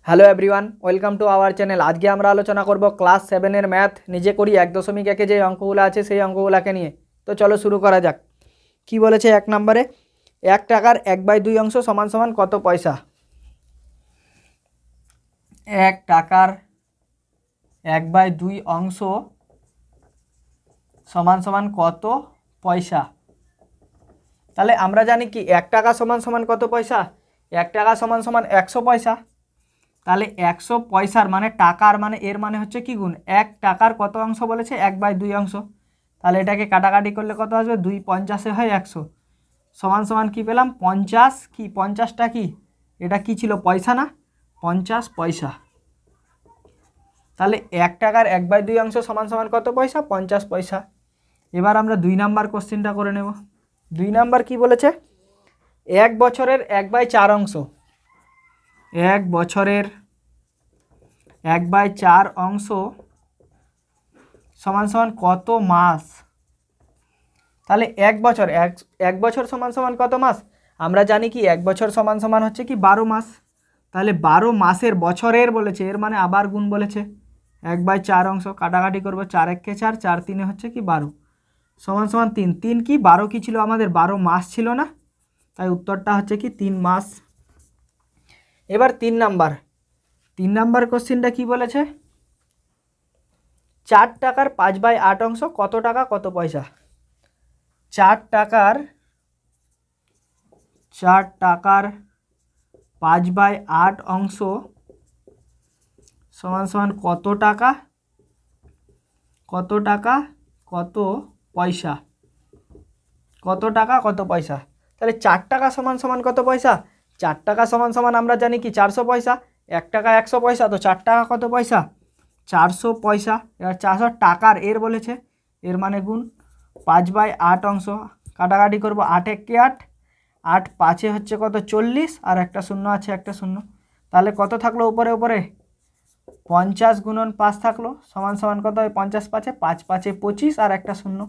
Hello everyone, welcome to our channel. আজকে আমরা আলোচনা করব ক্লাস 7-এর ম্যাথ নিজে করি 1.1 যে অঙ্কগুলো আছে সেই অঙ্কগুলোকে নিয়ে। তো চলো শুরু করা যাক। কি বলেছে 1 নম্বরে, 1 টাকার 1/2 অংশ সমান সমান কত পয়সা? 1 টাকার 1/2 অংশ সমান সমান কত পয়সা? তাহলে আমরা জানি কি 1 টাকা সমান সমান কত পয়সা? 1 টাকা সমান সমান 100 পয়সা। তাহলে 100 পয়সার মানে টাকার মানে এর মানে হচ্ছে কি গুণ 1 টাকার কত অংশ বলেছে 1/2 অংশ। তাহলে এটাকে কাটাকাটি করলে কত আসবে? 2 50 হয় 100 সমান সমান কি পেলাম 50। কি 50টা কি এটা কি ছিল? পয়সা না? 50 পয়সা। তাহলে 1 টাকার 1/2 অংশ সমান সমান কত পয়সা? 50 পয়সা। এবার আমরা 2 নাম্বার কোশ্চেনটা করে নেব। 2 নাম্বার কি বলেছে? 1 বছরের 1/4 অংশ, 1 বছরের 1/4 অংশ সমান সমান কত মাস? তাহলে 1 বছর 1 বছর সমান সমান কত মাস? আমরা জানি কি 1 বছর সমান সমান হচ্ছে কি 12 মাস। তাহলে 12 মাসের বছরের বলেছে, এর মানে আবার গুণ বলেছে। 1/4 অংশ কাটাকাটি করবো, 4 1 4, 4 3 হচ্ছে কি 12 সমান সমান 3 3 কি 12 কি ছিল আমাদের? 12 মাস ছিল না? তাই উত্তরটা হচ্ছে কি 3 মাস। এবার 3 নাম্বার কোশ্চেনটা কি বলেছে? 4 টাকার 5/8 অংশ কত টাকা কত পয়সা? 4 টাকার 5/8 অংশ সমান সমান কত টাকা কত পয়সা? কত টাকা কত পয়সা? তাহলে 4 টাকা সমান সমান কত পয়সা? 4 টাকা সমান সমান আমরা জানি কি 400 পয়সা। 1 টাকা 100 পয়সা, তো 4 টাকা কত পয়সা? 400 পয়সা। এবার 400 টাকার এর বলেছে, এর মানে গুণ 5/8 অংশ কাটাকাটি করবো, 8 1 8, 8 5 হচ্ছে কত? 40, আর একটা শূন্য আছে, একটা শূন্য। তাহলে কত থাকলো উপরে? 50 গুণন 5 থাকলো সমান সমান কত হয়? 50 5 5 5 25, আর একটা শূন্য।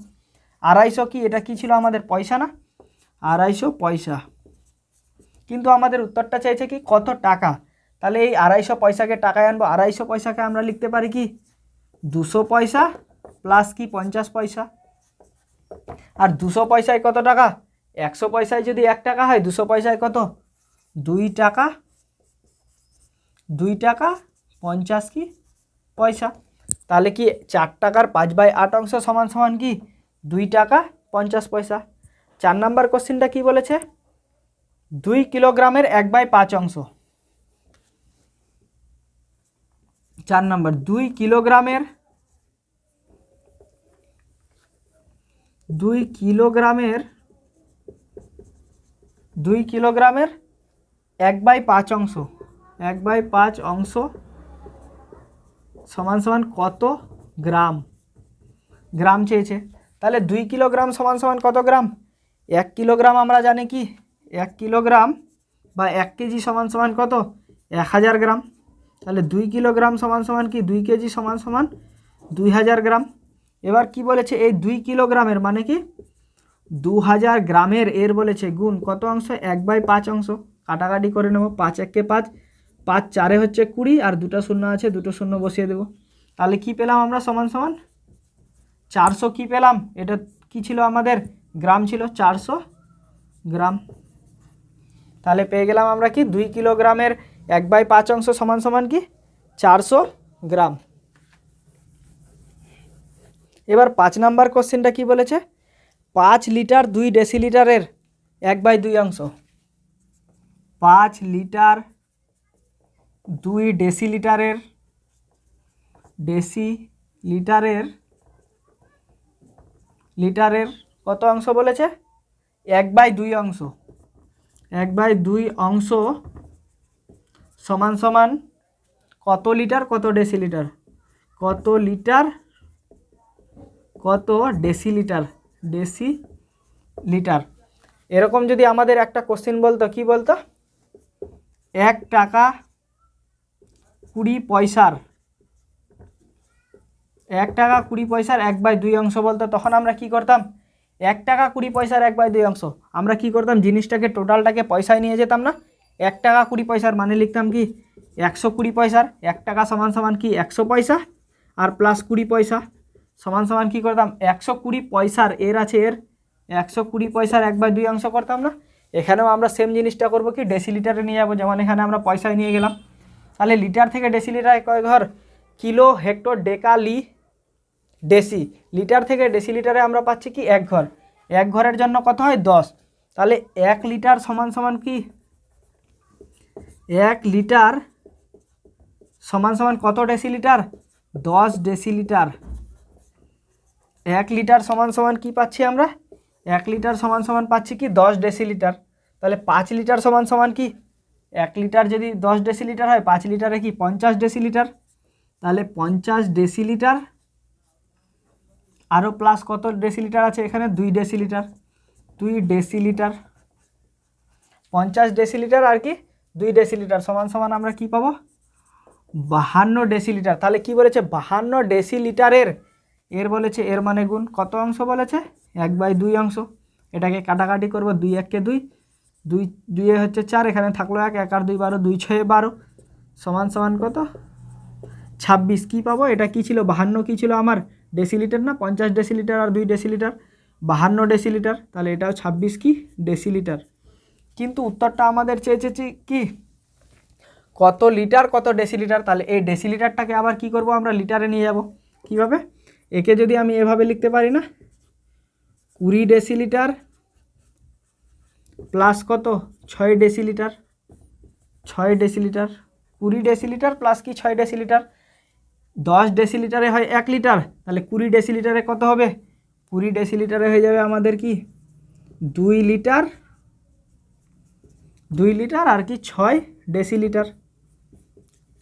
250 কি এটা কি ছিল আমাদের? পয়সা না? 250 পয়সা। কিন্তু আমাদের উত্তরটা চাইছে কি কত টাকা। তাহলে এই 250 পয়সাকে টাকায় আনবো। 250 পয়সাকে আমরা লিখতে পারি কি 200 পয়সা প্লাস কি 50 পয়সা। আর 200 পয়সায় কত টাকা? 100 পয়সায় যদি 1 টাকা হয়, 200 পয়সায় কত? 2 টাকা 50 কি পয়সা। তাহলে কি 4 টাকার 5/8 অংশ সমান সমান কি 2 টাকা 50 পয়সা। 4 নাম্বার কোশ্চেনটা কি বলেছে? 2 কিলোগ্রামের 1/5 অংশ। 4 নাম্বার 2 কিলোগ্রামের 1/5 অংশ, 1/5 অংশ সমান সমান কত গ্রাম? গ্রাম চেয়েছে। তাহলে 2 কিলোগ্রাম সমান সমান কত গ্রাম? 1 কিলোগ্রাম আমরা জানি কি 1 কিলোগ্রাম বা 1 কেজি সমান সমান কত? 1000 গ্রাম। তাহলে 2 কিলোগ্রাম সমান সমান কি 2 কেজি সমান সমান 2000 গ্রাম। এবার কি বলেছে? এই 2 কিলোগ্রামের মানে কি 2000 গ্রামের এর বলেছে গুণ কত অংশ? 1/5 অংশ কাটাকাটি করে নেব, 5 1 5, 5 4 হচ্ছে 20, আর দুটো শূন্য আছে, দুটো শূন্য বসিয়ে দেব। তাহলে কি পেলাম আমরা? সমান সমান 400 কি পেলাম? এটা কি ছিল আমাদের? গ্রাম ছিল, 400 গ্রাম। তাহলে পেয়ে গেলাম আমরা কি 2 কিলোগ্রামের 1/5 অংশ সমান সমান কি 400 গ্রাম। এবার 5 নাম্বার কোশ্চেনটা কি বলেছে? 5 লিটার 2 ডেসিলিটারের 1/2 অংশ। 5 লিটার 2 ডেসিলিটারের লিটারের কত অংশ বলেছে? 1/2 অংশ। 1/2 অংশ সমান সমান কত লিটার কত ডেসিলিটার? কত লিটার কত ডেসিলিটার। এরকম যদি আমাদের একটা কোশ্চেন বলতো, কি বলতো? 1 টাকা 20 পয়সার 1 টাকা 20 পয়সার 1/2 অংশ বলতো, তখন আমরা কি করতাম? 1 টাকা 20 পয়সার 1/2 অংশ আমরা কি করতাম? জিনিসটাকে টোটালটাকে পয়সায় নিয়ে যেতাম না? 1 টাকা 20 পয়সার মানে লিখতাম কি 120 পয়সার 1 টাকা সমান সমান কি 100 পয়সা আর প্লাস 20 পয়সা সমান সমান কী করতাম 120 পয়সার এর আছে এর 120 পয়সার 1/2 অংশ করতাম না। এখানেও আমরা সেম জিনিসটা করব কি ডেসিলিটারে নিয়ে যাবো, যেমন এখানে আমরা পয়সায় নিয়ে গেলাম। তাহলে লিটার থেকে ডেসিলিটারে কয় ঘর, কিলো হেক্টর ডেকা লি ডেসি। লিটার থেকে ডেসিলিটারে আমরা পাচ্ছি কি 1 ঘর, 1 ঘরের জন্য কত হয় 10। তাহলে 1 লিটার সমান সমান কি 1 লিটার সমান সমান কত ডেসিলিটার 10 ডেসিলিটার। 1 লিটার সমান সমান কি পাচ্ছি আমরা 1 লিটার সমান সমান পাচ্ছি কি 10 ডেসিলিটার। তাহলে 5 লিটার সমান সমান কি 1 লিটার যদি 10 ডেসিলিটার হয় 5 লিটারে কি 50 ডেসিলিটার। তাহলে 50 ডেসিলিটার আরও প্লাস কত ডেসিলিটার আছে এখানে 2 ডেসিলিটার, 2 ডেসিলিটার 50 ডেসিলিটার আর কি 2 ডেসিলিটার সমান সমান আমরা কি পাবো 52 ডেসিলিটার। তাহলে কি বলেছে 52 ডেসিলিটারের এর বলেছে এর মানে গুণ কত অংশ বলেছে 1/2 অংশ। এটাকে কাটাকাটি করব 2 1 কে 2, 2 2 হচ্ছে 4, এখানে থাকলো 1, 1 আর 2 12, 2 6 12 সমান সমান কত 26। কী পাবো এটা কি ছিল 52 কী ছিল আমার ডেসিলিটার না, 50 ডেসিলিটার আর 2 ডেসিলিটার 52 ডেসিলিটার। তাহলে এটাও 26 কি ডেসিলিটার। কিন্তু উত্তরটা আমাদের চেয়েছে কি কত লিটার কত ডেসিলিটার। তাহলে এই ডেসিলিটারটাকে আবার কি করব আমরা লিটারে নিয়ে যাব। কীভাবে, একে যদি আমি এভাবে লিখতে পারি না 20 ডেসিলিটার প্লাস কত 6 ডেসিলিটার, 6 ডেসিলিটার 20 ডেসিলিটার প্লাস কি 6 ডেসিলিটার। 10 ডেসিলিটারে হয় 1 লিটার, তাহলে 20 ডেসিলিটারে কত হবে 20 ডেসিলিটারে হয়ে যাবে আমাদের কি 2 লিটার, 2 লিটার আর কি 6 ডেসিলিটার,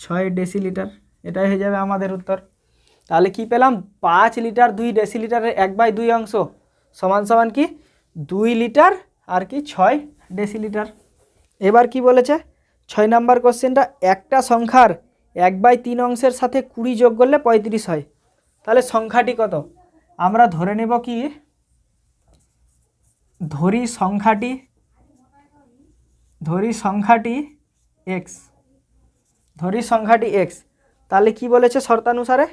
6 ডেসিলিটার এটাই হয়ে যাবে আমাদের উত্তর। তাহলে কি পেলাম 5 লিটার 2 ডেসিলিটারের 1/2 অংশ সমান সমান কি 2 লিটার আর কি 6 ডেসিলিটার। এবার কি বলেছে 6 নাম্বার কোশ্চেনটা, একটা সংখ্যার 1/3 অংশের সাথে 20 যোগ করলে 35 হয়। তাহলে সংখ্যাটি কত আমরা ধরে নেব কি ধরি সংখ্যাটি x, ধরি সংখ্যাটি x। তাহলে কি বলেছে শর্তানুসারে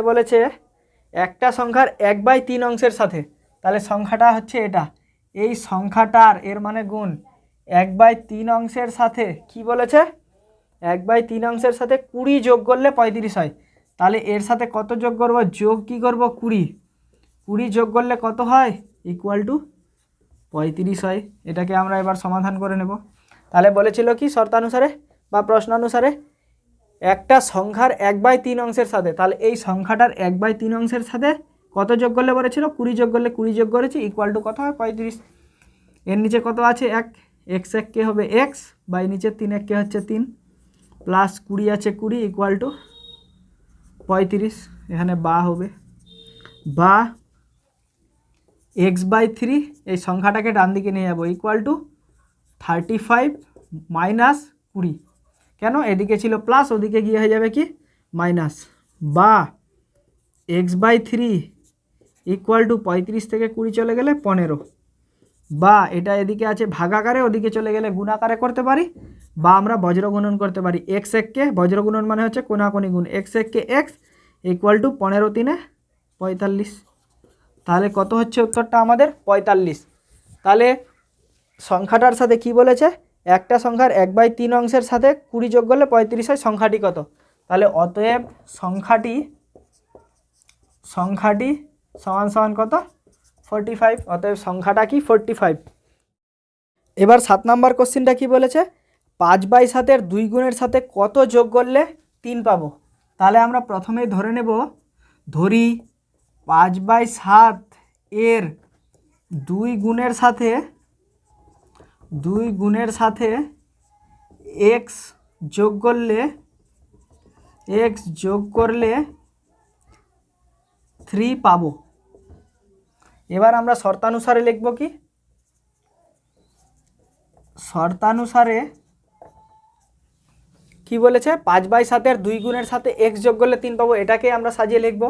বলেছে একটা সংখ্যার 1/3 অংশের সাথে, তাহলে সংখ্যাটা হচ্ছে এটা, এই সংখ্যাটার এর মানে গুণ 1/3 অংশের সাথে কি বলেছে 1/3 অংশের সাথে 20 যোগ করলে 35 হয়। তাহলে এর সাথে কত যোগ করব যোগ কি করব 20 যোগ করলে কত হয় ইকুয়াল টু 35 হয়। এটাকে আমরা এবার সমাধান করে নেব। তাহলে বলেছিল কি শর্তানুসারে বা প্রশ্নানুসারে একটা সংখ্যার 1/3 অংশের সাথে, তাহলে এই সংখ্যাটার 1/3 অংশের সাথে কত যোগ করলে বলেছিল 20 যোগ করলে 20 যোগ করেছি ইকুয়াল টু কত হয় 35। এর নিচে কত আছে 1, x 1 কে হবে x বাই নিচে 3 1 কে হচ্ছে 3 প্লাস 20 আছে 20 ইকুয়াল টু 35। এখানে বা হবে বা x/3 এই সংখ্যাটাকে ডান দিকে নিয়ে যাব ইকুয়াল টু 35 মাইনাস 20, কেন এদিকে ছিল প্লাস ওদিকে গিয়ে হয়ে যাবে কি মাইনাস, বা x/3 ইকুয়াল টু 35 থেকে 20 চলে গেলে 15, বা এটা এদিকে আছে ভাগাকারে ওদিকে চলে গেলে গুণাকারে করতে পারি, বা আমরা বজ্রগুণন করতে পারি। x 1 কে বজ্রগুণন মানে হচ্ছে কোনাকুনি গুণ, x 1 K x equal to 15 3 45। তাহলে কত হচ্ছে উত্তরটা আমাদের 45। তাহলে সংখ্যাটার সাথে কি বলেছে একটা সংখ্যার 1/3 অংশের সাথে 20 যোগ করলে 35 হয়, সংখ্যাটি কত। তাহলে অতএব সংখ্যাটি সমান সমান কত 45, অতএব সংখ্যাটা কি 45। এবার 7 নাম্বার কোশ্চেনটা কি বলেছে 5/7 2 গুণের সাথে কত যোগ করলে 3 পাবো। তাহলে আমরা প্রথমেই ধরে নেব ধরি 5/7 এর 2 গুণের সাথে x যোগ করলে 3 পাবো। এবার আমরা শর্তানুসারে লিখব কি শর্তানুসারে কি বলেছে 5/7 এর 2 গুণের সাথে x যোগ করলে 3 পাবো, এটাকে আমরা সাজিয়ে লিখব।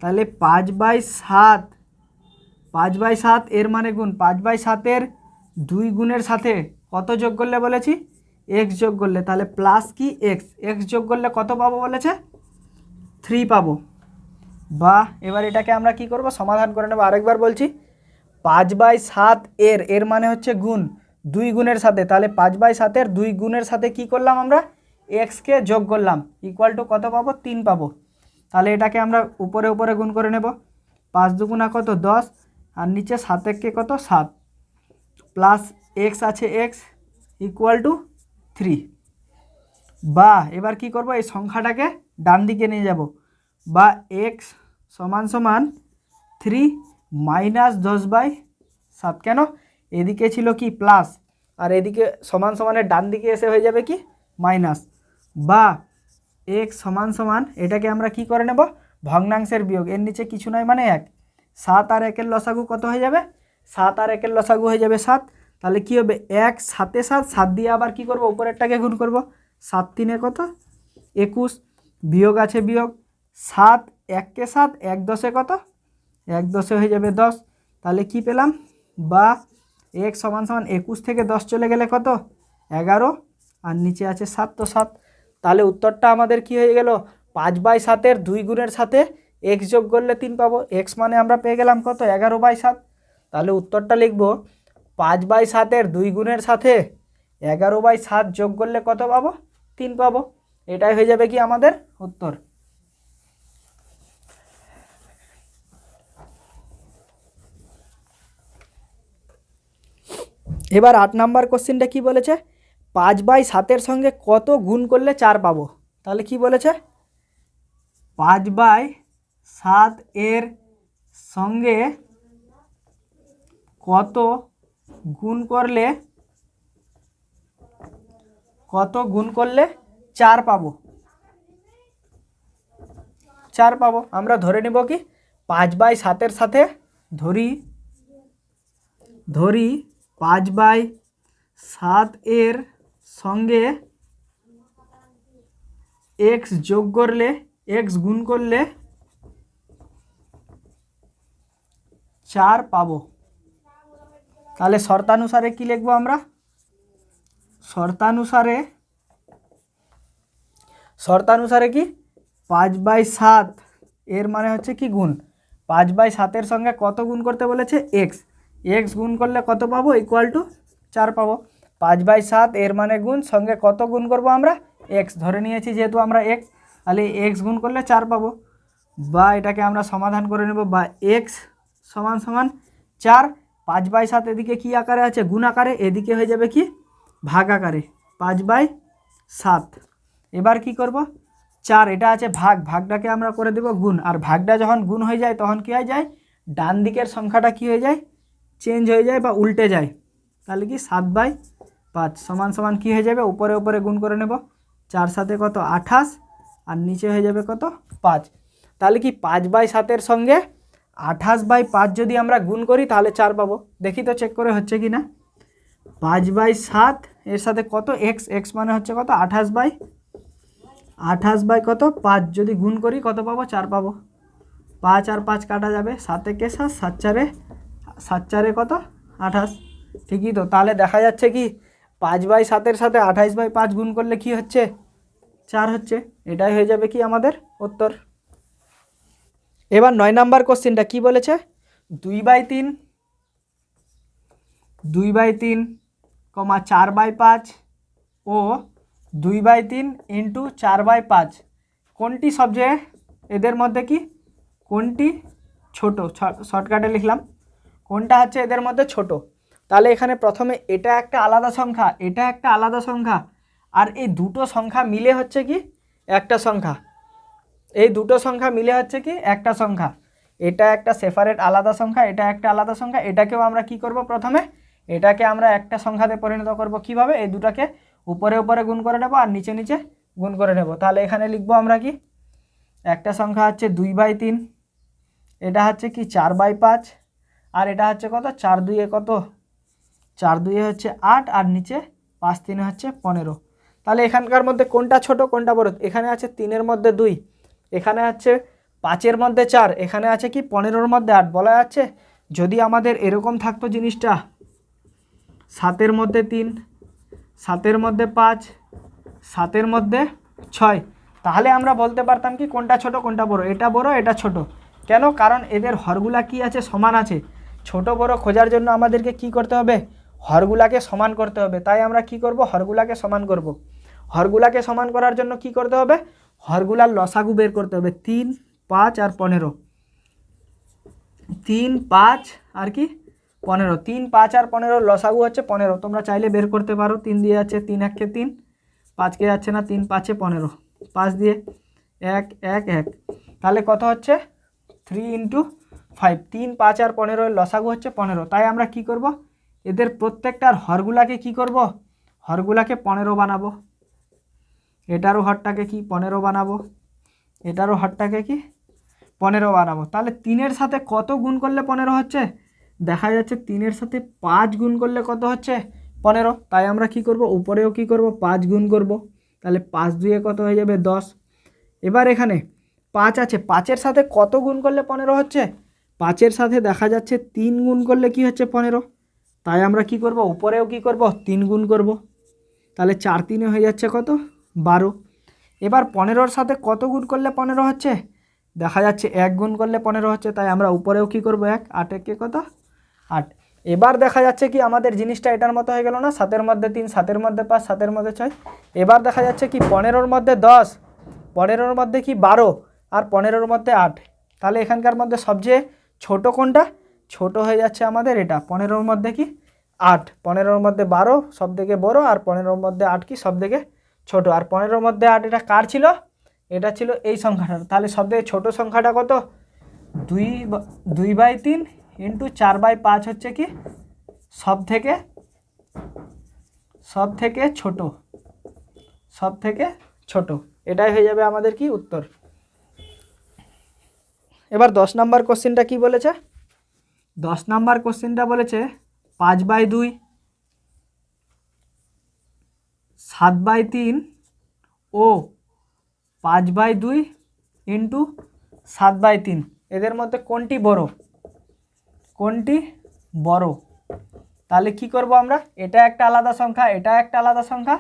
তাহলে 5/7 5/7 এর মানে গুণ 5/7 2 গুণের সাথে কত যোগ করলে বলেছি, এক্স যোগ করলে, তাহলে প্লাস কি এক্স, এক্স যোগ করলে কত পাবো বলেছে 3 পাবো। বা এবার এটাকে আমরা কি করব, সমাধান করে নেব। আরেকবার বলছি, 5/7 এর মানে হচ্ছে গুণ 2 গুণের সাথে, তাহলে 5/7 2 গুণের সাথে কি করলাম আমরা, এক্সকে যোগ করলাম, ইকুয়াল টু কত পাবো 3 পাবো। তাহলে এটাকে আমরা উপরে উপরে গুণ করে নেব, 5 দুগুণা কত 10, আর নিচে 7 একে কত 7, প্লাস এক্স আছে এক্স ইকুয়াল টু 3। বা এবার কি করব, এই সংখ্যাটাকে ডান দিকে নিয়ে যাব, বা এক্স সমান সমান 3 মাইনাস 10/7, কেন এদিকে ছিল কি প্লাস, আর এদিকে সমান সমানের ডান দিকে এসে হয়ে যাবে কি মাইনাস। বা এক্স সমান সমান, এটাকে আমরা কি করে নেব, ভগ্নাংশের বিয়োগ, এর নিচে কিছু নয় মানে 1, 7 আর 1-এর লসাগু কত হয়ে যাবে, 7 আর 1-এর লসাগু হয়ে যাবে 7। তাহলে কি হবে 1 7 এ 7, 7 দিয়ে আবার কি করব, উপরেরটাকে গুণ করব, 7 3 কত 21, বিয়োগ আছে বিয়োগ, 7 1 কে 7, 1 10 কত 1 10 হয়ে যাবে 10। তাহলে কি পেলাম, বা x সমান সমান 21 থেকে 10 চলে গেলে কত 11, আর নিচে আছে 7, তো 7। তাহলে উত্তরটা আমাদের কি হয়ে গেল, 5/7 2 গুণের সাথে x যোগ করলে 3 পাবো, x মানে আমরা পেয়ে গেলাম কত 11/7। তাহলে উত্তরটা লিখব 5/7 2 গুণের সাথে 11/7 যোগ করলে কত পাবো 3 পাবো। এটাই হয়ে যাবে কি আমাদের উত্তর। এবার 8 নাম্বার কোশ্চেনটা কি বলেছে, 5/7 সঙ্গে কত গুণ করলে 4 পাবো। তাহলে কি বলেছে, 5/7 সঙ্গে কত গুণ করলে 4 পাবো, 4 পাবো। আমরা ধরে নেব কি 5/7 সাথে ধরি 5/7 সঙ্গে x যোগ করলে, x গুণ করলে 4 পাবো। তাহলে শর্তানুসারে কি লিখব আমরা, শর্তানুসারে কি 5/7 এর মানে হচ্ছে কি গুণ, 5/7 সঙ্গে কত গুণ করতে বলেছে x, x গুণ করলে কত পাবো ইকুয়াল টু 4 পাবো। 5/7 এর মানে গুণ, সঙ্গে কত গুণ করব আমরা x ধরে নিয়েছি যেহেতু আমরা x, তাহলে x গুণ করলে 4 পাবো। বা এটাকে আমরা সমাধান করে নেব, বা x সমান সমান 4, 5/7 এদিকে কি আকারে আছে গুণ আকারে, এদিকে হয়ে যাবে কি ভাগ আকারে 5/7। এবার কি করব 4, এটা আছে ভাগ, ভাগটাকে আমরা করে দেব গুণ, আর ভাগটা যখন গুণ হয়ে যায় তখন কি হয়ে যায়, ডান দিকের সংখ্যাটা কি হয়ে যায় চেঞ্জ হয়ে যায় বা উল্টে যায়। তাহলে কি 7/5 সমান সমান কি হয়ে যাবে, উপরে উপরে গুণ করে নেব, 4 সাথে কত 28, আর নিচে হয়ে যাবে কত 5। তাহলে কি 5/7 সঙ্গে 28/5 যদি আমরা গুণ করি তাহলে 4 পাবো। দেখি তো চেক করে হচ্ছে কি না। 5/7 এর সাথে কত এক্স, এক্স মানে হচ্ছে কত 28/28 কত 5 যদি গুণ করি কত পাবো 4 পাবো। 5 আর 5 কাটা যাবে, 7 একে 7, 7 4 কত 28। ঠিকই তো, তাহলে দেখা যাচ্ছে কি 5/7 সাথে 28/5 গুণ করলে কি হচ্ছে 4 হচ্ছে। এটাই হয়ে যাবে কি আমাদের উত্তর। এবার 9 নাম্বার কোশ্চেনটা কি বলেছে, 2/3 4/5 ও 2/3 ইন্টু 4/5 কোনটি সবচেয়ে, এদের মধ্যে কি কোনটি ছোট, শর্টকাটে লিখলাম কোনটা হচ্ছে এদের মধ্যে ছোট। তাহলে এখানে প্রথমে এটা একটা আলাদা সংখ্যা, এটা একটা আলাদা সংখ্যা, আর এই দুটো সংখ্যা মিলে হচ্ছে কি একটা সংখ্যা, এই দুটো সংখ্যা মিলে হচ্ছে কি একটা সংখ্যা। এটা একটা সেপারেট আলাদা সংখ্যা, এটা একটা আলাদা সংখ্যা, এটাকেও আমরা কি করব প্রথমে এটাকে আমরা একটা সংখ্যাতে পরিণত করব কিভাবে, এই দুটাকে উপরে উপরে গুণ করে নেব আর নিচে নিচে গুণ করে নেব। তাহলে এখানে লিখবো আমরা কি একটা সংখ্যা হচ্ছে 2/3, এটা হচ্ছে কি 4/5, আর এটা হচ্ছে কত 4 2 কত 4 2 হচ্ছে 8, আর নিচে 5 3 হচ্ছে 15। তাহলে এখানকার মধ্যে কোনটা ছোট কোনটা বড়, এখানে আছে 3-এর মধ্যে 2, এখানে আছে 5-এর মধ্যে 4, এখানে আছে কি 15-এর মধ্যে 8, বলা যাচ্ছে যদি আমাদের এরকম থাকতো জিনিসটা 7-এর মধ্যে 3, 7-এর মধ্যে 5, 7-এর মধ্যে 6, তাহলে আমরা বলতে পারতাম কি কোনটা ছোট কোনটা বড়, এটা বড় এটা ছোট। কেন? কারণ এদের হরগুলা কি আছে, সমান আছে। ছোট বড় খোঁজার জন্য আমাদেরকে কি করতে হবে, হরগুলাকে সমান করতে হবে। তাই আমরা কি করব, হরগুলাকে সমান করব। হরগুলাকে সমান করার জন্য কি করতে হবে, হরগুলার লসাগু বের করতে হবে। 3, 5 আর 15, 3, 5 আর কি 15, 3, 5 আর 15 লসাগু হচ্ছে 15। তোমরা চাইলে বের করতে পারো। 3 দিয়ে যাচ্ছে 3 1 3, 5 কে যাচ্ছে না, 3 5 15, 5 দিয়ে 1 1 1, তাহলে কত হচ্ছে 3 × 5, 3, 5 আর 15 এর লসাগু হচ্ছে 15। তাই আমরা কি করব, এদের প্রত্যেকটার হরগুলাকে কি করব, হরগুলাকে 15 বানাবো। এটারও হরটাকে কি 15 বানাবো, এটারও হরটাকে কি 15 বানাবো। তাহলে 3-এর সাথে কত গুণ করলে 15 হচ্ছে, দেখা যাচ্ছে 3-এর সাথে 5 গুণ করলে কত হচ্ছে 15। তাই আমরা কি করব, উপরেও কি করব 5 গুণ করব। তাহলে 5 2 কত হয়ে যাবে 10। এবার এখানে 5 আছে, 5-এর সাথে কত গুণ করলে 15 হচ্ছে, 5-এর সাথে দেখা যাচ্ছে 3 গুণ করলে কি হচ্ছে 15। তাই আমরা কি করব, উপরেও কি করব 3 গুণ করব। তাহলে 4 3 হয়ে যাচ্ছে কত 12। এবার 15-র সাথে কত গুণ করলে 15 হচ্ছে, দেখা যাচ্ছে 1 গুণ করলে 15 হচ্ছে। তাই আমরা উপরেও কি করব 1, 8 1 কত 8। এবার দেখা যাচ্ছে কি আমাদের জিনিসটা এটার মতো হয়ে গেল না, 7-এর মধ্যে 3, 7-এর মধ্যে 5, 7-এর মধ্যে 6। এবার দেখা যাচ্ছে কি 15-র মধ্যে 10, 15-র মধ্যে কি 12 আর 15-র মধ্যে 8। তাহলে এখানকার মধ্যে সবচেয়ে ছোট কোনটা, ছোট হয়ে যাচ্ছে আমাদের এটা। 15-র মধ্যে কি 8, 15-র মধ্যে 12 সব থেকে বড় আর 15-র মধ্যে 8 কি সব থেকে ছোট। আর 15-র মধ্যে 8 এটা কার ছিল, এটা ছিল এই সংখ্যাটার। তাহলে সব থেকে ছোট সংখ্যাটা কত, 2/3 × 4/5 হচ্ছে কি সব থেকে ছোট, সব থেকে ছোট। এটাই হয়ে যাবে আমাদের কি উত্তর। এবার 10 নাম্বার কোশ্চেনটা কি বলেছে, 10 নাম্বার কোশ্চেনটা বলেছে 5/2, 7/3 ও 5/2 × 7/3 এদের মধ্যে কোনটি বড়, কোনটি বড়। তাহলে কি করব আমরা, এটা একটা আলাদা সংখ্যা, এটা একটা আলাদা সংখ্যা,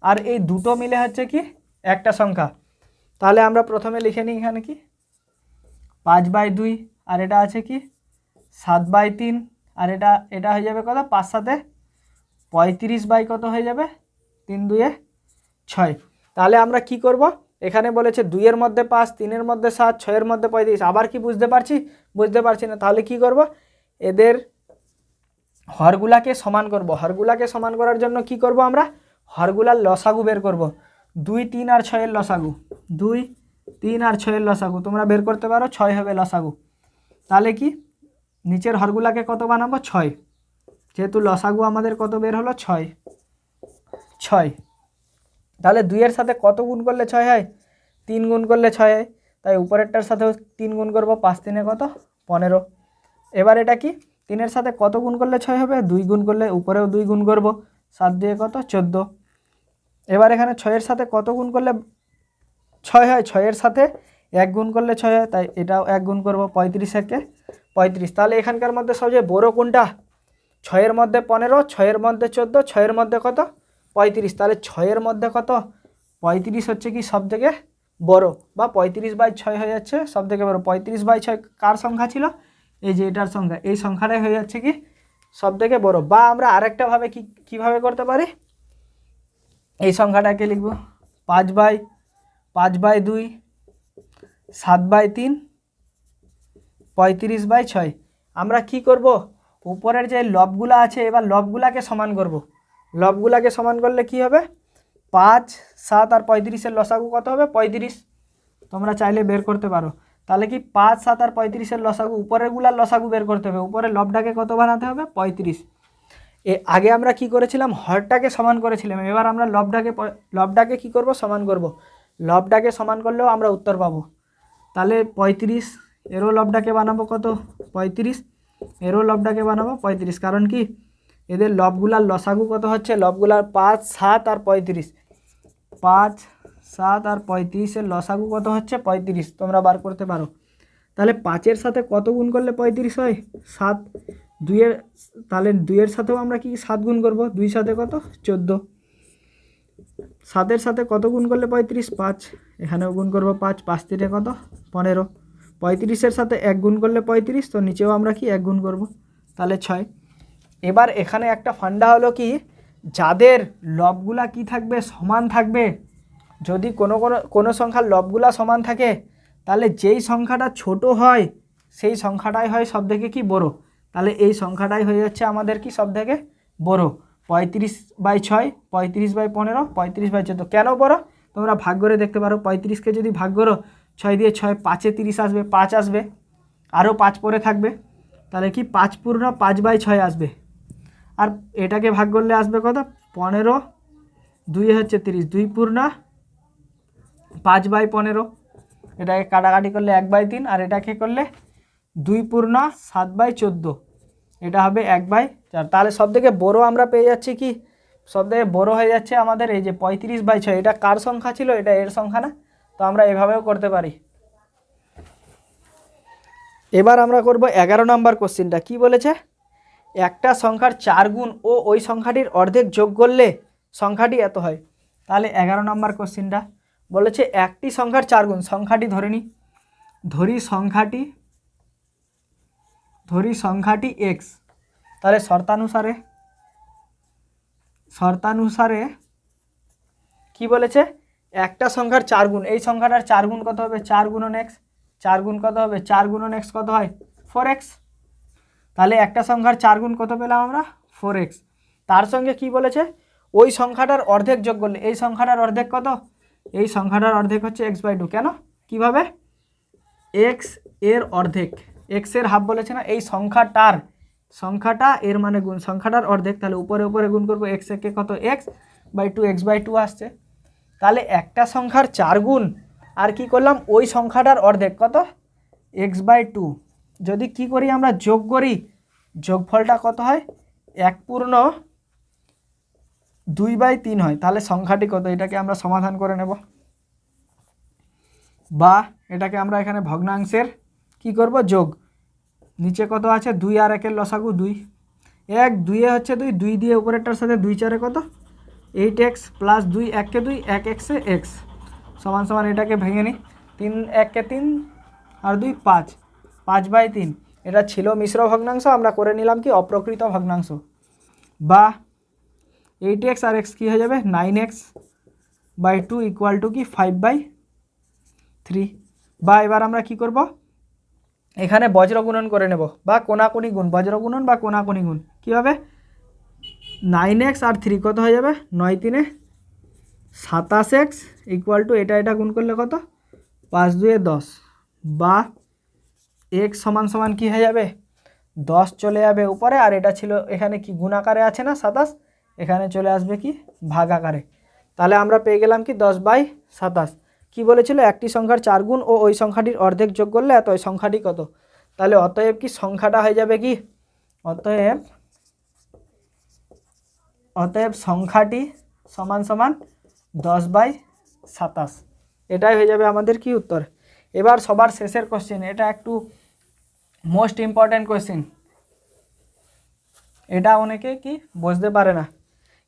আর এই দুটো মিলে হচ্ছে কি একটা সংখ্যা। তাহলে আমরা প্রথমে লিখে নিই এখানে কি 5/2 আর এটা আছে কি 7/3 আর এটা হয়ে যাবে কত 5 7 35 কত হয়ে যাবে 3 2 6। তাহলে আমরা কি করব, এখানে বলেছে 2-এর মধ্যে 5, 3-এর মধ্যে 7, 6-এর মধ্যে 35। আবার কি বুঝতে পারছি না। তাহলে কি করব, এদের হরগুলাকে সমান করব। হরগুলাকে সমান করার জন্য কি করব, আমরা হরগুলার লসাগু বের করব। 2 3 আর 6-এর লসাগু, 2 3 আর 6-এর লসাগু তোমরা বের করতে পারো, 6 হবে লসাগু। তাহলে কি নিচের হরগুলাকে কত বানাবো 6, যেহেতু লসাগু আমাদের কত বের হলো 6। তাহলে 2-এর সাথে কত গুণ করলে 6 হয়, 3 গুণ করলে 6 হয়। তাই উপরেরটার সাথেও 3 গুণ করব, 5 3 কত 15। এবার এটা কি 3-এর সাথে কত গুণ করলে 6 হবে, 2 গুণ করলে উপরেও 2 গুণ করব, 7 2 কত 14। এবার এখানে 6-এর সাথে কত গুণ করলে 6 হয়, 6-এর সাথে 1 গুণ করলে 6 হয়, তাই এটাও 1 গুণ করব, 35 1 35। তাহলে এখানকার মধ্যে সবচেয়ে বড় কোনটা, 6-এর মধ্যে 15, 6-এর মধ্যে 14, 6-এর মধ্যে কত 35। তাহলে 6-এর মধ্যে কত 35 হচ্ছে কি সব থেকে বড়, বা 35/6 হয়ে যাচ্ছে সব থেকে বড়। 35/6 কার সংখ্যা ছিল, এই যে এটার সংখ্যা, এই সংখ্যাটাই হয়ে যাচ্ছে কি সব থেকে বড়। বা আমরা আরেকটা ভাবে কিভাবে করতে পারি, এই সংখ্যাটাকে লিখব 5/2, 7/3, 35/6। আমরা কি করব, উপরের যে লবগুলা আছে এবার লবগুলাকে সমান করব। লবগুলাকে সমান করলে কি হবে, 5 7 আর 35-এর লসাগু কত হবে 35। তোমরা চাইলে বের করতে পারো। তাহলে কি 5 7 আর 35-এর লসাগু, উপরেরগুলার লসাগু বের করতে হবে। উপরের লবটাকে কত বানাতে হবে 35। আগে আমরা কি করেছিলাম, হরটাকে সমান করেছিলাম। এবার আমরা লবটাকে কি করব, সমান করব। লবটাকে সমান করলেও আমরা উত্তর পাবো। তাহলে 35 এরও লবটাকে বানাবো কত 35, এরও লবটাকে বানাবো 35। কারণ কি এদের লবগুলার লসাগু কত হচ্ছে, লবগুলার 5 7 আর 35, 5 7 আর 35-এর লসাগু কত হচ্ছে 35, তোমরা বার করতে পারো। তাহলে 5-এর সাথে কত গুণ করলে 35 হয়? 7। 2-এর, তাহলে 2-এর সাথেও আমরা কি 7 গুণ করব, 2 সাথে কত 14। 7-এর সাথে কত গুণ করলে 35? 5। এখানেও গুণ করব 5, 5 3 কত 15। 35-এর সাথে 1 গুণ করলে 35, তো নিচেও আমরা কি 1 গুণ করব, তাহলে 6। এবার এখানে একটা ফান্ডা হলো কি, যাদের লবগুলা কি থাকবে, সমান থাকবে। যদি কোনো সংখ্যার লবগুলা সমান থাকে, তাহলে যেই সংখ্যাটা ছোট হয় সেই সংখ্যাটাই হয় সবথেকে কি বড়। তাহলে এই সংখ্যাটাই হয়ে যাচ্ছে আমাদের কি সবথেকে বড়। 35/6, 35/15, 35/14। কেন বড়? তোমরা ভাগ করে দেখতে পারো। 35কে যদি ভাগ করো 6 দিয়ে, 6 5-এ 30 আসবে, 5 আসবে, আরও 5 পরে থাকবে, তাহলে কি 5 পূর্ণ 5/6 আসবে। আর এটাকে ভাগ করলে আসবে কত? 15, 2 হচ্ছে 30, 2 পূর্ণ 5/15। এটাকে কাটাকাটি করলে 1/3, আর এটাকে করলে 2 পূর্ণ 7/14, এটা হবে 1/4। তাহলে সবথেকে বড় আমরা পেয়ে যাচ্ছি কি, সবথেকে বড় হয়ে যাচ্ছে আমাদের এই যে 35/6। এটা কার সংখ্যা ছিল? এটা এর সংখ্যা না? তো আমরা এভাবেও করতে পারি। এবার আমরা করব 11 নম্বর কোশ্চেনটা। কি বলেছে? একটা সংখ্যার 4 গুণ ও ওই সংখ্যাটির অর্ধেক যোগ করলে সংখ্যাটি এত হয়। তাহলে 11 নম্বর কোশ্চেনটা বলেছে একটি সংখ্যার 4 গুণ, সংখ্যাটি ধরে নিই, ধরি সংখ্যাটি x। তাহলে শর্তানুসারে কি বলেছে? একটা সংখ্যার 4 গুণ, এই সংখ্যাটার 4 গুণ কত হবে? 4 গুণন x। 4 গুণ কত হবে? 4 গুণন x কত হয়? 4x। তাহলে একটা সংখ্যার 4 গুণ কত পেলাম আমরা? 4x। তার সঙ্গে কি বলেছে? ওই সংখ্যাটার অর্ধেক যোগ করলে, এই সংখ্যাটার অর্ধেক কত? এই সংখ্যাটার অর্ধেক হচ্ছে x/2। কেন? কিভাবে? x এর অর্ধেক, x এর হাফ বলেছে না, এই সংখ্যাটা এর মানে গুণ, সংখ্যাটার অর্ধেক। তাহলে উপরে উপরে গুণ করবো, x একে কত? x/2, x/2 আসছে। তাহলে একটা সংখ্যার 4 গুণ আর কি করলাম? ওই সংখ্যাটার অর্ধেক কত? x/2। যদি কি করি আমরা যোগ করি, যোগফলটা কত হয়? 1 পূর্ণ 2/3 হয়। তাহলে সংখ্যাটি কত? এটাকে আমরা সমাধান করে নেব, বা এটাকে আমরা এখানে ভগ্নাংশের কি করব? যোগ। নিচে কত আছে? 2 আর 1-এর লসাগু 2। 1 2-এ হচ্ছে 2, 2 দিয়ে উপরেরটার সাথে 2 4-এ কত? 8x প্লাস 2 1-কে 2, 1x-এ x সমান সমান, এটাকে ভেঙে নিই, 3 1-কে 3 আর 2 5, 5/3। এটা ছিল মিশ্র ভগ্নাংশ, আমরা করে নিলাম কি অপ্রকৃত ভগ্নাংশ। বা 8x আর x কি হয়ে যাবে? 9x/2 ইকুয়াল টু কি 5/3। বা এবার আমরা কি করব? এখানে বজ্র গুণন করে নেব, বা কোনাকুনি গুণ, বজ্র গুণন বা কোনাকুনি গুণ। কীভাবে? 9x আর 3 কত হয়ে যাবে? 9 3-এ 27x ইকুয়াল টু এটা গুণ করলে কত? 5 2-এ 10। বা x সমান সমান কি হয়ে যাবে? 10 চলে যাবে উপরে, আর এটা ছিল এখানে কি গুণাকারে আছে না 27, এখানে চলে আসবে কি ভাগ আকারে। তাহলে আমরা পেয়ে গেলাম কি 10/27। কি বলেছিল? একটি সংখ্যার 4 গুণ ও ওই সংখ্যাটির অর্ধেক যোগ করলে এত, ওই সংখ্যাটি কত? তাহলে অতএব কি সংখ্যাটা হয়ে যাবে কি, অতএব সংখ্যাটি সমান সমান 10/27। এটাই হয়ে যাবে আমাদের কি উত্তর। এবার সবার শেষের কোশ্চেন, এটা একটু মোস্ট ইম্পর্ট্যান্ট কোশ্চেন, এটা অনেকে কি বুঝতে পারে না।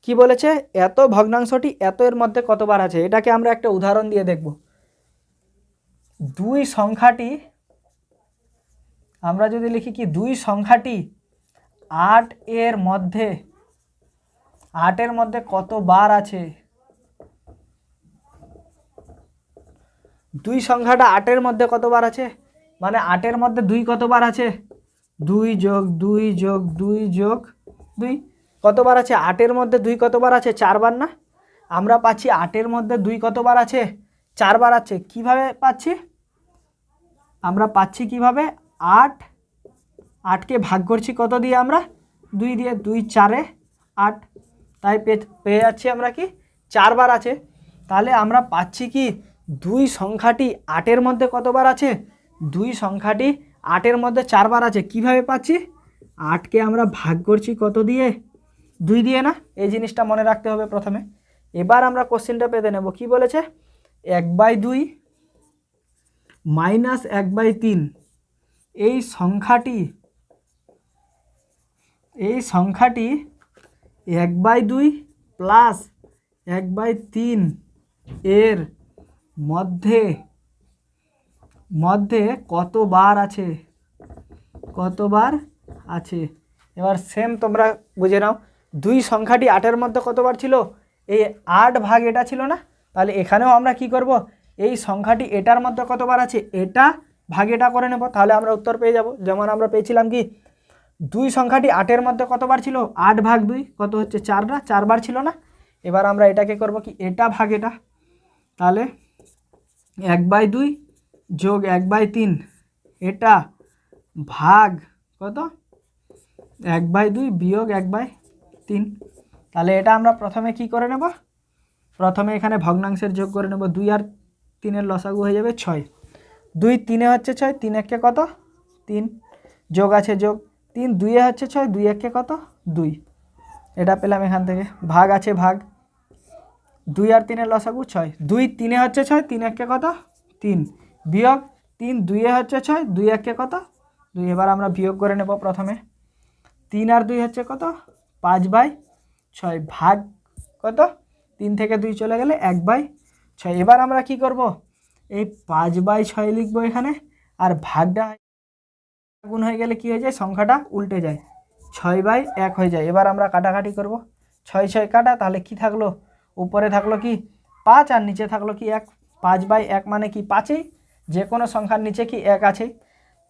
কি বলেছে? এত ভগ্নাংশটি এত এর মধ্যে কতবার আছে। এটাকে আমরা একটা উদাহরণ দিয়ে দেখব। 2 সংখ্যাটি, আমরা যদি লিখি কি 2 সংখ্যাটি 8 এর মধ্যে কতবার আছে। 2 সংখ্যাটা 8 এর মধ্যে কতবার আছে, মানে 8 এর মধ্যে 2 কতবার আছে? 2 যোগ 2 যোগ 2 যোগ 2 কতবার আছে? 8 এর মধ্যে 2 কতবার আছে? 4 বার না? আমরা পাচ্ছি 8 এর মধ্যে 2 কতবার আছে? 4 বার আছে। কিভাবে পাচ্ছি? আমরা পাচ্ছি কিভাবে? 8কে ভাগ করছি কত দিয়ে? আমরা 2 দিয়ে, 2 4-এ 8, তাই পেয়ে যাচ্ছি আমরা কি 4 বার আছে। তাহলে আমরা পাচ্ছি কি 2 সংখ্যাটি 8 এর মধ্যে কতবার আছে? 2 সংখ্যাটি 8 এর মধ্যে 4 বার আছে। কিভাবে পাচ্ছি? 8কে আমরা ভাগ করছি কত দিয়ে? 2 দিয়ে না? এই জিনিসটা মনে রাখতে হবে প্রথমে। এবার আমরা কোশ্চেনটা পেতে নেব। কি বলেছে? 1/2 - 1/3 এই সংখ্যাটি 1/2 প্লাস 1/3 এর মধ্যে কতবার আছে, এবার সেম তোমরা বুঝে নাও। 2 সংখ্যাটি 8-এর মধ্যে কতবার ছিল, এই 8 ভাগ এটা ছিল না, তাহলে এখানেও আমরা কি করব, এই সংখ্যাটি এটার মধ্যে কতবার আছে এটা ভাগ এটা করে নেব, তাহলে আমরা উত্তর পেয়ে যাব। যেমন আমরা পেয়েছিলাম কি 2 সংখ্যাটি 8-এর মধ্যে কতবার ছিল, 8 ভাগ 2 কত হচ্ছে 4 না, 4 বার ছিল না। এবার আমরা এটাকে করব কি এটা ভাগ এটা, তাহলে 1/2 যোগ 1/3 এটা ভাগ কত 1/2 বিয়োগ 1/3। তাহলে এটা আমরা প্রথমে কি করে নেব, প্রথমে এখানে ভগ্নাংশের যোগ করে নেব। 2 আর 3-এর লসাগু হয়ে যাবে 6, 2 3-এ হচ্ছে 6, 3 1-কে কত 3, যোগ আছে যোগ, 3 2-এ হচ্ছে 6, 2 1-কে কত 2, এটা পেলাম এখান থেকে। ভাগ আছে ভাগ, 2 আর 3-এর লসাগু 6, 2 3-এ হচ্ছে 6, 3 1-কে কত 3, বিয়োগ 3 2-এ হচ্ছে 6, 2 1-কে কত 2। এবার আমরা বিয়োগ করে নেব প্রথমে, 3 আর 2 হচ্ছে কত 5/6, ভাগ কত 3 থেকে 2 চলে গেলে 1/6। এবার আমরা কি করব, এই 5/6 লিখবো এখানে, আর ভাগটা গুণ হয়ে গেলে কি হয়ে যায়, সংখ্যাটা উল্টে যায়, 6/1 হয়ে যায়। এবার আমরা কাটাকাটি করব, 6 6 কাটা, তাহলে কি থাকলো, উপরে থাকলো কি 5 আর নিচে থাকলো কি 1, 5/1 মানে কি 5ই, যে কোনো সংখ্যার নিচে কি 1 আছে,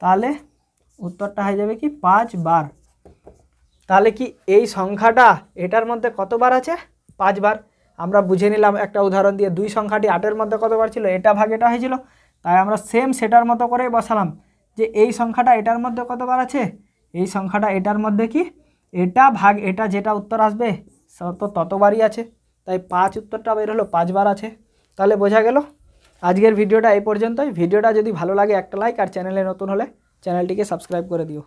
তাহলে উত্তরটা হয়ে যাবে কি 5 বার। তাহলে কি এই সংখ্যাটা এটার মধ্যে কতবার আছে, 5 বার। আমরা বুঝে নিলাম একটা উদাহরণ দিয়ে, 2 সংখ্যাটি 8-এর মধ্যে কতবার ছিল, এটা ভাগ এটা হয়েছিল, তাই আমরা সেম সেটার মতো করে বসালাম যে এই সংখ্যাটা এটার মধ্যে কতবার আছে, এই সংখ্যাটা এটার মধ্যে কি এটা ভাগ এটা, যেটা উত্তর আসবে ততবারই আছে, তাই 5 উত্তরটা বের হলো, 5 বার আছে। তাহলে বোঝা গেল। আজকের ভিডিওটা এই পর্যন্তই। ভিডিওটা যদি ভালো লাগে একটা লাইক, আর চ্যানেলে নতুন হলে চ্যানেলটিকে সাবস্ক্রাইব করে দিও।